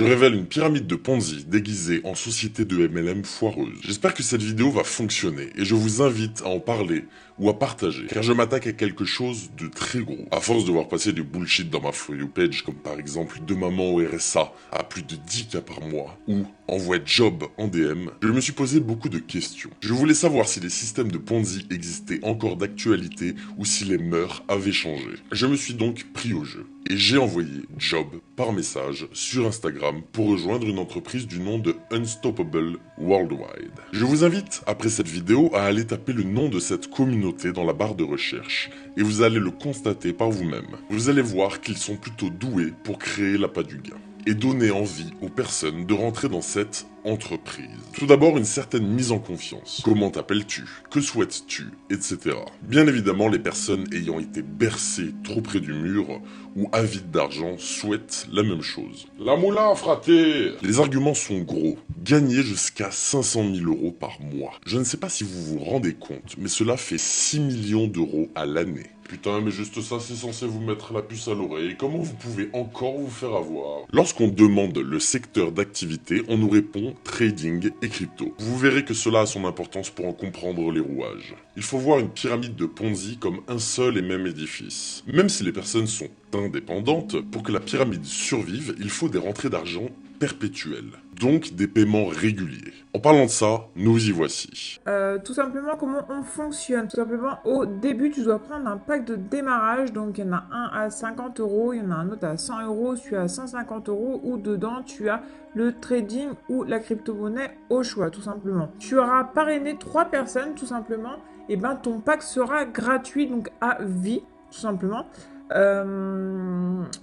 Je révèle une pyramide de Ponzi déguisée en société de MLM foireuse. J'espère que cette vidéo va fonctionner et je vous invite à en parler ou à partager, car je m'attaque à quelque chose de très gros. À force de voir passer du bullshit dans ma For You page, comme par exemple deux mamans au RSA à plus de 10K par mois, ou envoie job en DM, je me suis posé beaucoup de questions. Je voulais savoir si les systèmes de Ponzi existaient encore d'actualité ou si les mœurs avaient changé. Je me suis donc pris au jeu et j'ai envoyé job par message sur Instagram pour rejoindre une entreprise du nom de Unstoppable Worldwide. Je vous invite, après cette vidéo, à aller taper le nom de cette communauté dans la barre de recherche et vous allez le constater par vous-même. Vous allez voir qu'ils sont plutôt doués pour créer l'appât du gain et donner envie aux personnes de rentrer dans cette entreprise. Tout d'abord, une certaine mise en confiance. Comment t'appelles-tu? Que souhaites-tu? Etc. Bien évidemment, les personnes ayant été bercées trop près du mur ou avides d'argent souhaitent la même chose. La moula, fraté! Les arguments sont gros. Gagner jusqu'à 500 000 € par mois. Je ne sais pas si vous vous rendez compte, mais cela fait 6 millions d'euros à l'année. Putain, mais juste ça, c'est censé vous mettre la puce à l'oreille. Comment vous pouvez encore vous faire avoir? Lorsqu'on demande le secteur d'activité, on nous répond trading et crypto. Vous verrez que cela a son importance pour en comprendre les rouages. Il faut voir une pyramide de Ponzi comme un seul et même édifice. Même si les personnes sont indépendantes, pour que la pyramide survive, il faut des rentrées d'argent perpétuelles, donc des paiements réguliers. En parlant de ça, nous y voici. Tout simplement comment on fonctionne. Tout simplement au début tu dois prendre un pack de démarrage, donc il y en a un à 50 €, il y en a un autre à 100 €, tu as 150 € où dedans tu as le trading ou la crypto-monnaie au choix tout simplement. Tu auras parrainé 3 personnes tout simplement, et ben ton pack sera gratuit donc à vie tout simplement.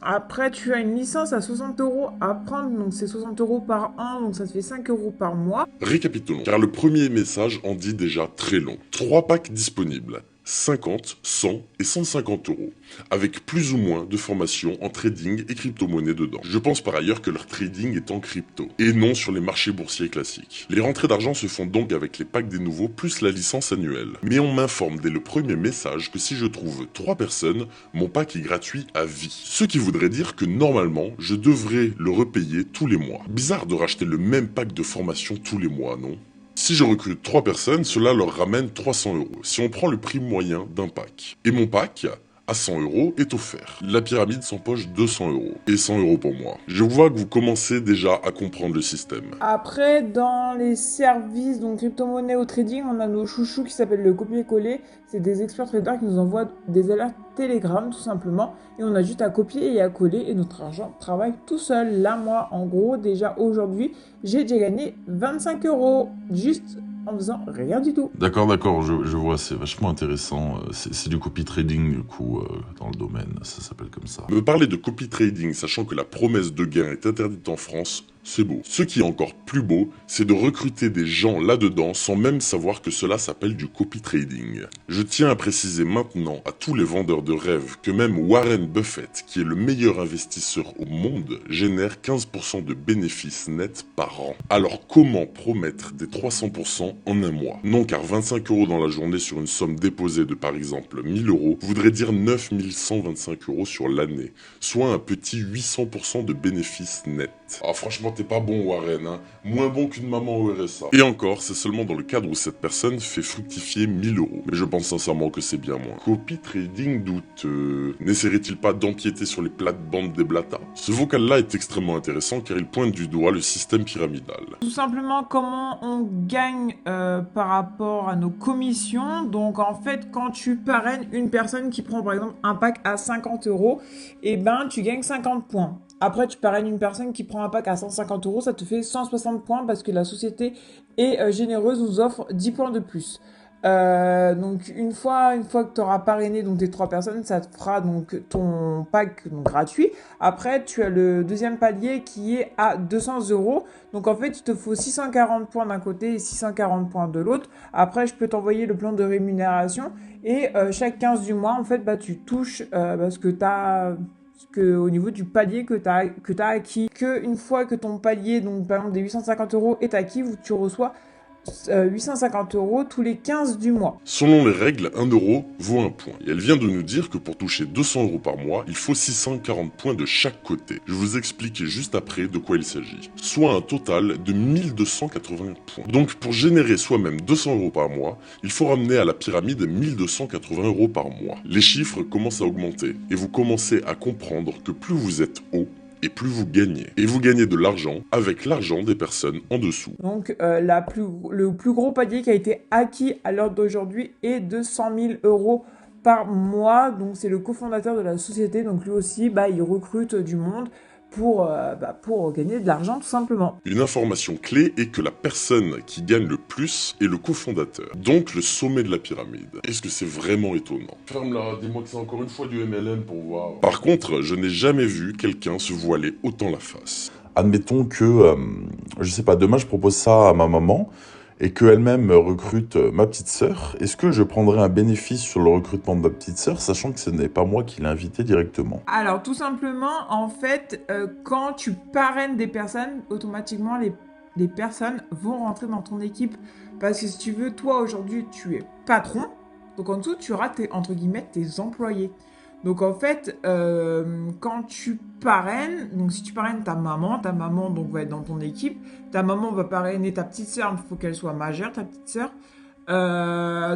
Après, tu as une licence à 60 € à prendre, donc c'est 60 € par an, donc ça te fait 5 € par mois. Récapitulons, car le premier message en dit déjà très long. 3 packs disponibles. 50, 100 et 150 €, avec plus ou moins de formation en trading et crypto-monnaie dedans. Je pense par ailleurs que leur trading est en crypto, et non sur les marchés boursiers classiques. Les rentrées d'argent se font donc avec les packs des nouveaux plus la licence annuelle. Mais on m'informe dès le premier message que si je trouve 3 personnes, mon pack est gratuit à vie. Ce qui voudrait dire que normalement, je devrais le repayer tous les mois. Bizarre de racheter le même pack de formation tous les mois, non ? Si je recrute 3 personnes, cela leur ramène 300 €, si on prend le prix moyen d'un pack. Et mon pack, à 100 € est offert. La pyramide s'empoche 200 € et 100 € pour moi. Je vois que vous commencez déjà à comprendre le système. Après, dans les services, donc crypto-monnaie au trading, on a nos chouchous qui s'appellent le copier-coller. C'est des experts traders qui nous envoient des alertes Telegram tout simplement. Et on a juste à copier et à coller et notre argent travaille tout seul. Là, moi, en gros, déjà aujourd'hui, j'ai déjà gagné 25 € juste en faisant rien du tout. D'accord, je vois, c'est vachement intéressant. C'est du copy trading, du coup, dans le domaine, ça s'appelle comme ça. Me parler de copy trading, sachant que la promesse de gain est interdite en France, c'est beau. Ce qui est encore plus beau, c'est de recruter des gens là-dedans sans même savoir que cela s'appelle du copy trading. Je tiens à préciser maintenant à tous les vendeurs de rêves que même Warren Buffett, qui est le meilleur investisseur au monde, génère 15% de bénéfices nets par an. Alors comment promettre des 300% en un mois? Non, car 25 € dans la journée sur une somme déposée de par exemple 1000 € voudrait dire 9125 € sur l'année, soit un petit 800% de bénéfices nets. Ah franchement t'es pas bon Warren, hein. Moins bon qu'une maman au RSA. Et encore, c'est seulement dans le cadre où cette personne fait fructifier 1000 €. Mais je pense sincèrement que c'est bien moins. Copy trading douteux. N'essaierait-il pas d'empiéter sur les plates-bandes des blatas? Ce vocal-là est extrêmement intéressant car il pointe du doigt le système pyramidal. Tout simplement comment on gagne par rapport à nos commissions. Donc en fait, quand tu parraines une personne qui prend par exemple un pack à 50 €, et ben tu gagnes 50 points. Après, tu parraines une personne qui prend un pack à 150 €, ça te fait 160 points parce que la société est généreuse, nous offre 10 points de plus. Donc une fois que tu auras parrainé donc tes 3 personnes, ça te fera donc ton pack donc, gratuit. Après, tu as le deuxième palier qui est à 200 €. Donc en fait, il te faut 640 points d'un côté et 640 points de l'autre. Après, je peux t'envoyer le plan de rémunération et chaque 15 du mois, en fait, bah tu touches ce que tu as au niveau du palier que tu as acquis. Que une fois que ton palier, donc par exemple des 850 € est acquis, tu reçois 850 € tous les 15 du mois. Selon les règles, 1 euro vaut 1 point. Et elle vient de nous dire que pour toucher 200 € par mois, il faut 640 points de chaque côté. Je vous explique juste après de quoi il s'agit. Soit un total de 1280 points. Donc pour générer soi-même 200 € par mois, il faut ramener à la pyramide 1280 € par mois. Les chiffres commencent à augmenter et vous commencez à comprendre que plus vous êtes haut, et plus vous gagnez. Et vous gagnez de l'argent avec l'argent des personnes en dessous. Donc le plus gros palier qui a été acquis à l'heure d'aujourd'hui est de 100 000 € par mois. Donc c'est le cofondateur de la société. Donc lui aussi, il recrute du monde pour gagner de l'argent tout simplement. Une information clé est que la personne qui gagne le plus est le cofondateur, donc le sommet de la pyramide. Est-ce que c'est vraiment étonnant? Ferme-la, dis-moi que c'est encore une fois du MLM pour voir. Par contre, je n'ai jamais vu quelqu'un se voiler autant la face. Admettons que, je sais pas, demain je propose ça à ma maman et qu'elle-même recrute ma petite sœur. Est-ce que je prendrai un bénéfice sur le recrutement de ma petite sœur, sachant que ce n'est pas moi qui l'ai invitée directement? Alors tout simplement, en fait, quand tu parraines des personnes, automatiquement les personnes vont rentrer dans ton équipe. Parce que si tu veux, toi aujourd'hui, tu es patron. Donc en dessous, tu auras entre guillemets tes employés. Donc en fait, quand tu parraines, donc si tu parraines ta maman donc va être dans ton équipe. Ta maman va parrainer ta petite sœur, il faut qu'elle soit majeure, ta petite sœur.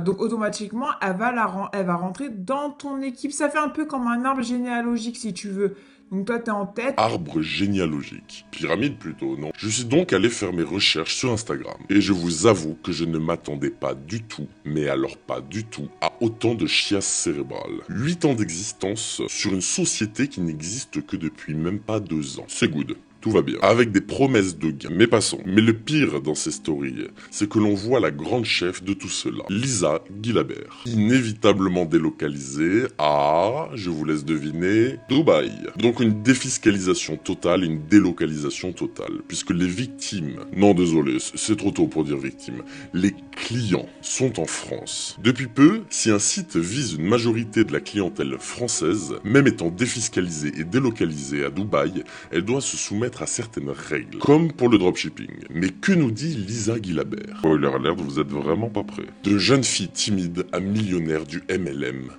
Donc automatiquement, elle va rentrer dans ton équipe. Ça fait un peu comme un arbre généalogique si tu veux. Donc toi, t'es en tête. Arbre généalogique. Pyramide plutôt, non? Je suis donc allé faire mes recherches sur Instagram. Et je vous avoue que je ne m'attendais pas du tout, mais alors pas du tout, à autant de chiasse cérébrale. 8 ans d'existence sur une société qui n'existe que depuis même pas 2 ans. C'est good. Tout va bien. Avec des promesses de gains. Mais passons. Mais le pire dans ces stories, c'est que l'on voit la grande chef de tout cela, Lisa Guilabert. Inévitablement délocalisée à, je vous laisse deviner, Dubaï. Donc une défiscalisation totale, une délocalisation totale. Puisque les victimes, non désolé, c'est trop tôt pour dire victimes, les clients sont en France. Depuis peu, si un site vise une majorité de la clientèle française, même étant défiscalisée et délocalisée à Dubaï, elle doit se soumettre à certaines règles, comme pour le dropshipping. Mais que nous dit Lisa Guilabert? Spoiler alert, vous êtes vraiment pas prêts. De jeune fille timide à millionnaire du MLM.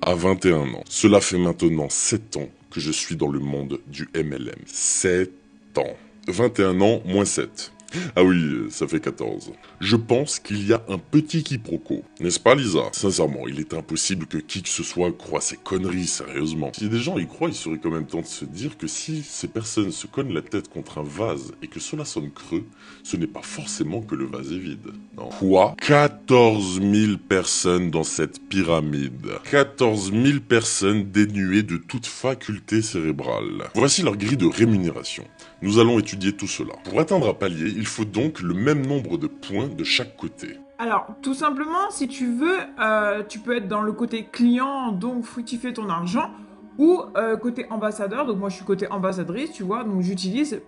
À 21 ans. Cela fait maintenant 7 ans que je suis dans le monde du MLM. 7 ans. 21 ans moins 7. Ah oui, ça fait 14. Je pense qu'il y a un petit quiproquo. N'est-ce pas, Lisa? Sincèrement, il est impossible que qui que ce soit croie ces conneries, sérieusement. Si des gens y croient, il serait quand même temps de se dire que si ces personnes se cognent la tête contre un vase et que cela sonne creux, ce n'est pas forcément que le vase est vide. Non. Quoi? 14 000 personnes dans cette pyramide. 14 000 personnes dénuées de toute faculté cérébrale. Voici leur grille de rémunération. Nous allons étudier tout cela. Pour atteindre un palier, il faut donc le même nombre de points de chaque côté. Alors, tout simplement, si tu veux, tu peux être dans le côté client, donc fructifier ton argent, ou côté ambassadeur. Donc moi, je suis côté ambassadrice, tu vois, donc j'utilise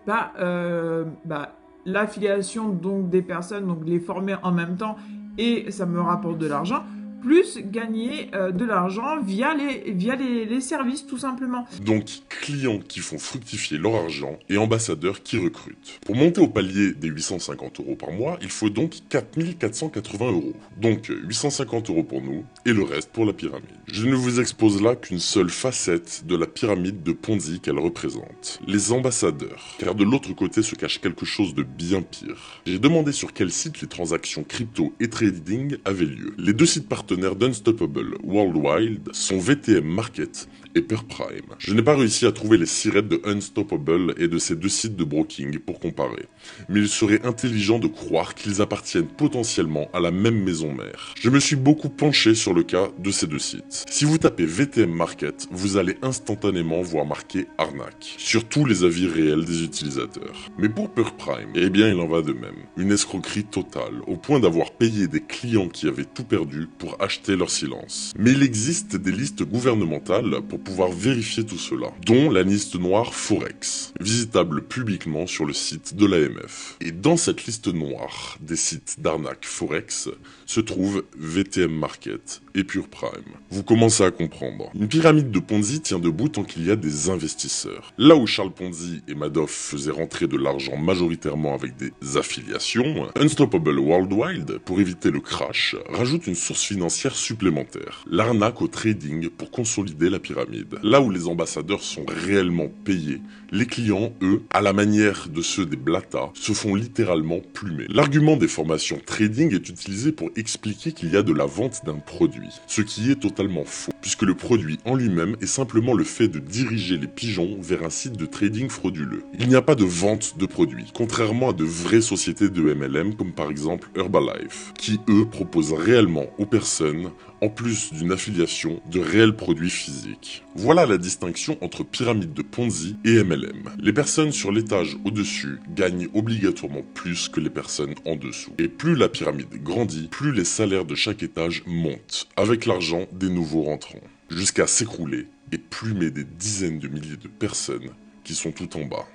l'affiliation donc des personnes, donc les former en même temps, et ça me rapporte de l'argent. Plus gagner de l'argent via les services, tout simplement. Donc, clients qui font fructifier leur argent et ambassadeurs qui recrutent. Pour monter au palier des 850 € par mois, il faut donc 4 480 €. Donc, 850 € pour nous et le reste pour la pyramide. Je ne vous expose là qu'une seule facette de la pyramide de Ponzi qu'elle représente. Les ambassadeurs. Car de l'autre côté se cache quelque chose de bien pire. J'ai demandé sur quel site les transactions crypto et trading avaient lieu. Les deux sites partenaires d'Unstoppable Worldwide sont VTM Market et Prime. Je n'ai pas réussi à trouver les sirets de Unstoppable et de ces deux sites de broking pour comparer, mais il serait intelligent de croire qu'ils appartiennent potentiellement à la même maison mère. Je me suis beaucoup penché sur le cas de ces deux sites. Si vous tapez VTM Market, vous allez instantanément voir marqué arnaque sur tous les avis réels des utilisateurs. Mais pour Prime, eh bien il en va de même. Une escroquerie totale, au point d'avoir payé des clients qui avaient tout perdu pour acheter leur silence. Mais il existe des listes gouvernementales pour pouvoir vérifier tout cela, dont la liste noire Forex, visitable publiquement sur le site de l'AMF. Et dans cette liste noire des sites d'arnaque Forex se trouvent VTM Market et Pure Prime. Vous commencez à comprendre. Une pyramide de Ponzi tient debout tant qu'il y a des investisseurs. Là où Charles Ponzi et Madoff faisaient rentrer de l'argent majoritairement avec des affiliations, Unstoppable Worldwide, pour éviter le crash, rajoute une source financière supplémentaire, l'arnaque au trading pour consolider la pyramide. Là où les ambassadeurs sont réellement payés, les clients, eux, à la manière de ceux des Blata, se font littéralement plumer. L'argument des formations trading est utilisé pour expliquer qu'il y a de la vente d'un produit, ce qui est totalement faux, puisque le produit en lui-même est simplement le fait de diriger les pigeons vers un site de trading frauduleux. Il n'y a pas de vente de produits, contrairement à de vraies sociétés de MLM comme par exemple Herbalife, qui eux proposent réellement aux personnes, en plus d'une affiliation, de réels produits physiques. Voilà la distinction entre pyramide de Ponzi et MLM. Les personnes sur l'étage au-dessus gagnent obligatoirement plus que les personnes en dessous. Et plus la pyramide grandit, plus les salaires de chaque étage montent, avec l'argent des nouveaux rentrants, jusqu'à s'écrouler et plumer des dizaines de milliers de personnes qui sont tout en bas.